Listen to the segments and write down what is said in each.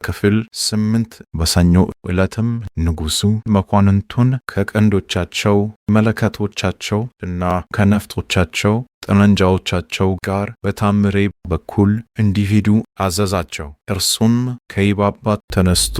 ክፍል 8 በሰኞ ዕለትም ንጉሡ መኳንንቱን ከቀንዶቻቸው መለከቶቻቸው እና ከነፍጦቻቸው ጠመንጃዎቻቸው ጋር በታምሬ በኩል እንዲሄዱ አዘዛቸው። እርሱም ከኢባባት ተነስቶ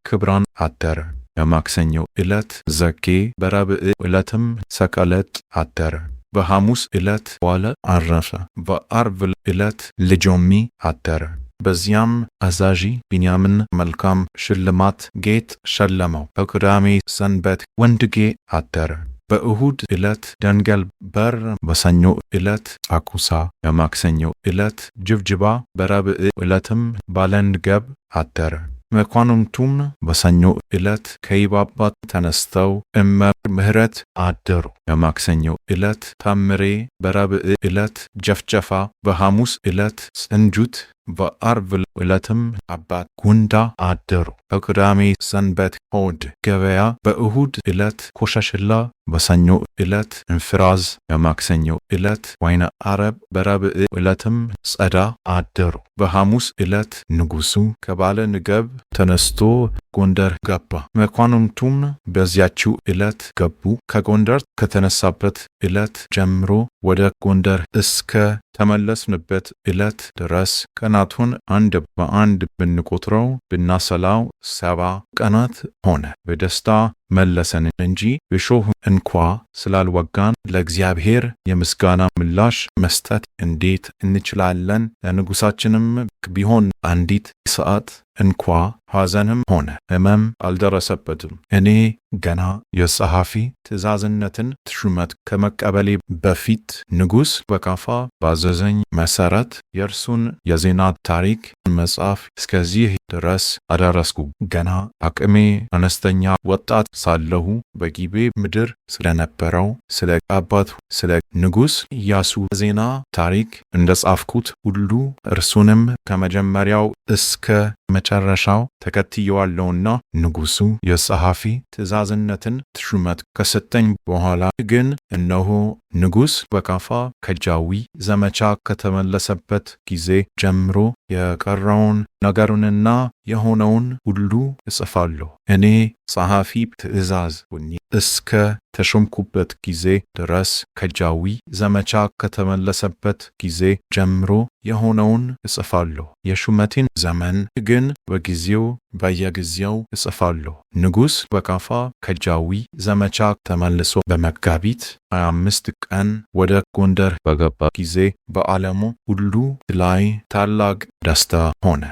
ክብራን አደረ። በማክሰኞ ዕለት ዘኬ፣ በረቡዕ ዕለትም ሰቀለጥ አደረ። በሐሙስ ዕለት ዋለ አረፈ። በዓርብ ዕለት ልጆሚ አደረ። በዚያም አዛዢ ቢንያምን መልካም ሽልማት ጌጥ ሸለመው። በቅዳሜ ሰንበት ወንድጌ አደረ። በእሁድ ዕለት ደንገል በር፣ በሰኞ ዕለት አኩሳ፣ በማክሰኞ ዕለት ጅብጅባ፣ በረቡዕ ዕለትም ባለንገብ አደረ። መኳንንቱም በሰኞ ዕለት ከኢባባት ተነስተው እመ ምሕረት አደሩ። በማክሰኞ ዕለት ታምሬ፣ በረቡዕ ዕለት ጀፍጀፋ፣ በሐሙስ ዕለት ጽንጁት፣ በዓርብ ዕለትም አባት ጉንዳ አደሩ። በቅዳሜ ሰንበት ሆድ ገበያ፣ በእሁድ ዕለት ኮሸሽላ፣ በሰኞ ዕለት እንፍራዝ፣ በማክሰኞ ዕለት ወይነ ዓረብ፣ በረቡዕ ዕለትም ጸዳ አደሩ። በሐሙስ ዕለት ንጉሡ ከባለ ንገብ ተነስቶ ጎንደር ገባ። መኳንንቱም በዚያችው ዕለት ገቡ። ከጎንደር ከተነሳበት ዕለት ጀምሮ ወደ ጎንደር እስከ ተመለስንበት ዕለት ድረስ ቀናቱን አንድ በአንድ ብንቆጥረው ብናሰላው 70 ቀናት ሆነ። በደስታ መለሰን እንጂ በሾህ እንኳ ስላልወጋን ለእግዚአብሔር የምስጋና ምላሽ መስጠት እንዴት እንችላለን? ለንጉሣችንም ቢሆን አንዲት ሰዓት እንኳ ሐዘንም ሆነ ሕመም አልደረሰበትም። እኔ ገና የጸሐፊ ትእዛዝነትን ሹመት ከመቀበሌ በፊት ንጉሥ በካፋ ባዘዘኝ መሠረት የእርሱን የዜና ታሪክ መጽሐፍ እስከዚህ ድረስ አደረስኩ። ገና አቅሜ አነስተኛ ወጣት ሳለሁ በጊቤ ምድር ስለነበረው ስለ አባቱ ስለ ንጉሥ ኢያሱ ዜና ታሪክ እንደጻፍኩት ሁሉ እርሱንም ከመጀመሪያው እስከ መጨረሻው ተከትየዋለሁና ንጉሡ የጸሐፊ ትእዛዝነትን ሹመት ከሰጠኝ በኋላ ግን እነሆ ንጉሥ በካፋ ከጃዊ ዘመቻ ከተመለሰበት ጊዜ ጀምሮ የቀረውን ነገሩንና የሆነውን ሁሉ እጽፋለሁ። እኔ ጸሐፊ ትእዛዝ ሆኜ እስከ ተሾምኩበት ጊዜ ድረስ ከጃዊ ዘመቻ ከተመለሰበት ጊዜ ጀምሮ የሆነውን እጽፋለሁ። የሹመቴን ዘመን ግን በጊዜው በየጊዜው እጽፋለሁ። ንጉሥ በካፋ ከጃዊ ዘመቻ ተመልሶ በመጋቢት 25 ቀን ወደ ጎንደር በገባ ጊዜ በዓለሙ ሁሉ ላይ ታላቅ ደስታ ሆነ።